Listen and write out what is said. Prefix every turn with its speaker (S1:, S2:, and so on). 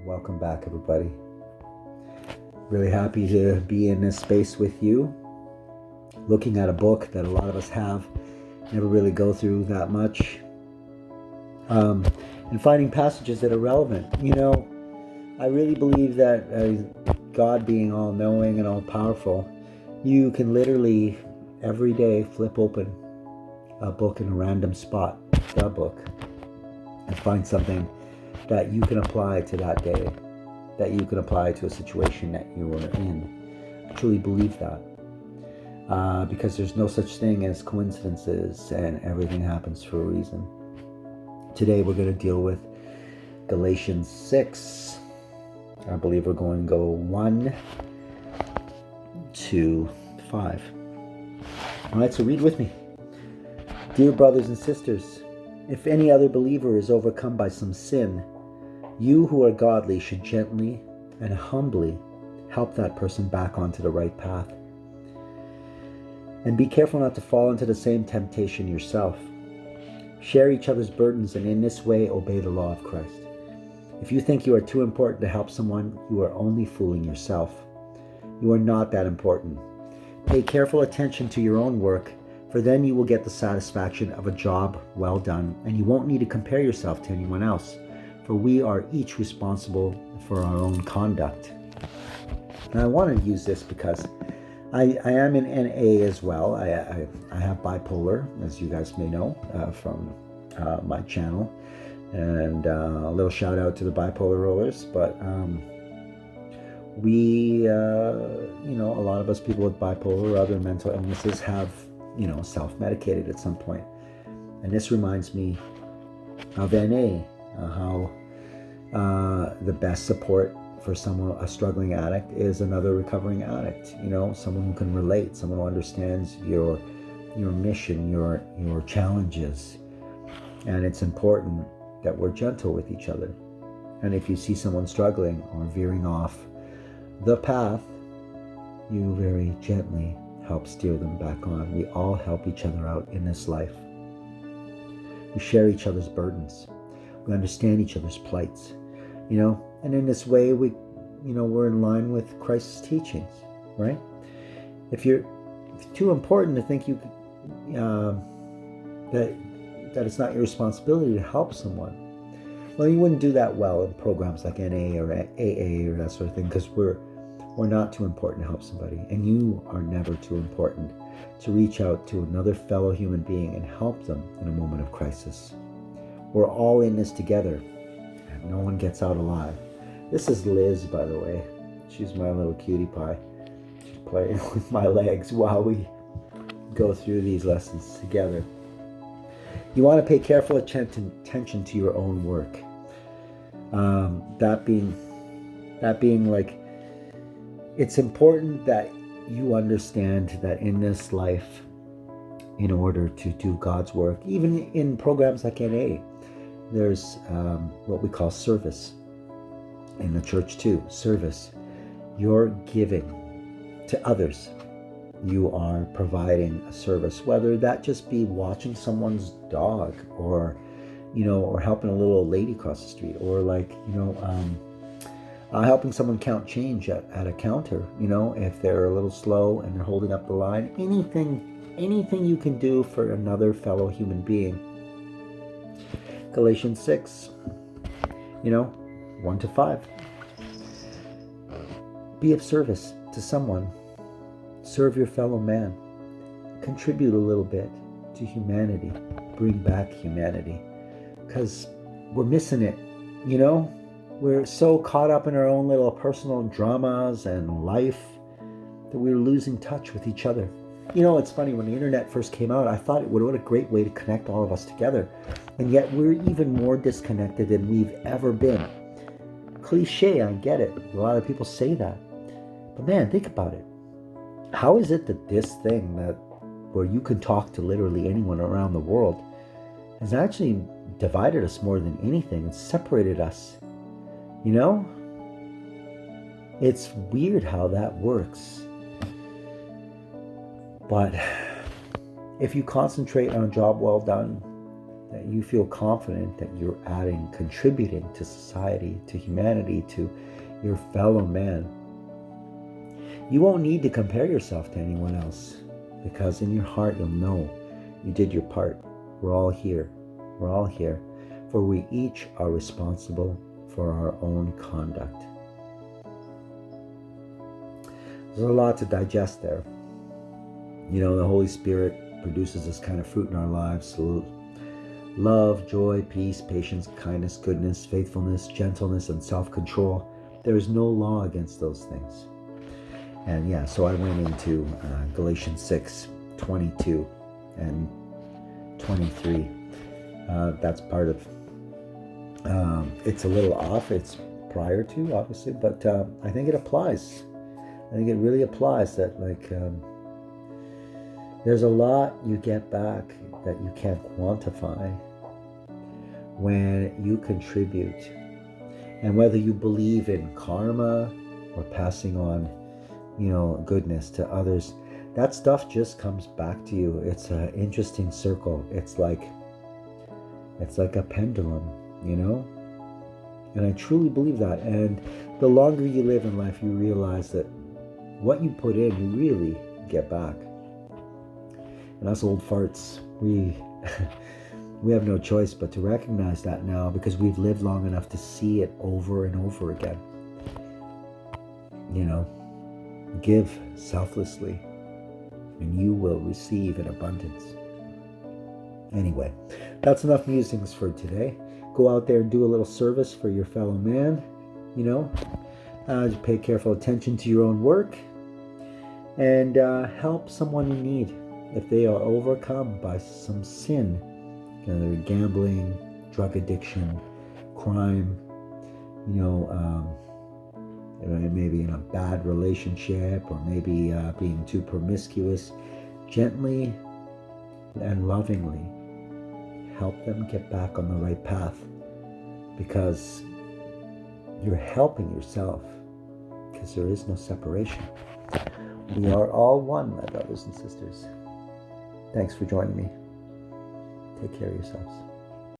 S1: Welcome back, everybody. Really happy to be in this space with you, looking at a book that a lot of us have never really go through that much, and finding passages that are relevant. I really believe that God being all-knowing and all-powerful, you can literally every day flip open a book in a random spot, the book, and find something that you can apply to that day, that you can apply to a situation that you are in. I truly believe that. Because there's no such thing as coincidences, and everything happens for a reason. Today we're going to deal with Galatians 6. I believe we're going to go 1 to 5. All right, so read with me. Dear brothers and sisters, if any other believer is overcome by some sin, you who are godly should gently and humbly help that person back onto the right path. And be careful not to fall into the same temptation yourself. Share each other's burdens, and in this way obey the law of Christ. If you think you are too important to help someone, you are only fooling yourself. You are not that important. Pay careful attention to your own work, for then you will get the satisfaction of a job well done, and you won't need to compare yourself to anyone else, for we are each responsible for our own conduct. Now I want to use this because I am in NA as well. I have bipolar, as you guys may know from my channel. And a little shout out to the bipolar rollers. But we, a lot of us people with bipolar or other mental illnesses have, self-medicated at some point. And this reminds me of NA, how the best support for someone, a struggling addict, is another recovering addict. Someone who can relate, someone who understands your mission, your challenges. And it's important that we're gentle with each other. And if you see someone struggling or veering off the path, you very gently help steer them back on. We all help each other out in this life. We share each other's burdens. We understand each other's plights. And in this way, we're in line with Christ's teachings, right? If you're too important to think that it's not your responsibility to help someone, well, you wouldn't do that well in programs like NA or AA or that sort of thing, because we're not too important to help somebody, and you are never too important to reach out to another fellow human being and help them in a moment of crisis. We're all in this together, and no one gets out alive. This is Liz, by the way. She's my little cutie pie. She's playing with my legs while we go through these lessons together. You want to pay careful attention to your own work. That being like, it's important that you understand that in this life, in order to do God's work, even in programs like NA, there's what we call service. In the church too, service. You're giving to others. You are providing a service, whether that just be watching someone's dog, or helping a little old lady across the street, or helping someone count change at a counter, if they're a little slow and they're holding up the line. Anything you can do for another fellow human being. Galatians 6, 1 to 5. Be of service to someone. Serve your fellow man. Contribute a little bit to humanity. Bring back humanity. Because we're missing it, We're so caught up in our own little personal dramas and life that we're losing touch with each other. It's funny, when the internet first came out, I thought what a great way to connect all of us together. And yet we're even more disconnected than we've ever been. Cliche, I get it. A lot of people say that. But man, think about it. How is it that this thing where you can talk to literally anyone around the world has actually divided us more than anything? It's separated us. It's weird how that works. But if you concentrate on a job well done, that you feel confident that you're contributing to society, to humanity, to your fellow man. You won't need to compare yourself to anyone else, because in your heart you'll know you did your part. We're all here. We're all here, for we each are responsible for our own conduct. There's a lot to digest there. You know, the Holy Spirit produces this kind of fruit in our lives. So love, joy, peace, patience, kindness, goodness, faithfulness, gentleness, and self-control. There is no law against those things. And yeah, so I went into Galatians 6:22 and 23. That's part of, it's a little off. It's prior to, obviously, but I think it applies. I think it really applies that, there's a lot you get back that you can't quantify when you contribute. And whether you believe in karma or passing on, goodness to others, that stuff just comes back to you. It's an interesting circle. It's like a pendulum, And I truly believe that. And the longer you live in life, you realize that what you put in, you really get back. And us old farts, we have no choice but to recognize that now, because we've lived long enough to see it over and over again. Give selflessly, and you will receive in abundance. Anyway, that's enough musings for today. Go out there and do a little service for your fellow man. Pay careful attention to your own work, and help someone in need if they are overcome by some sin, whether gambling, drug addiction, crime, maybe in a bad relationship, or maybe being too promiscuous. Gently and lovingly help them get back on the right path, because you're helping yourself, because there is no separation. We are all one, my brothers and sisters. Thanks for joining me. Take care of yourselves.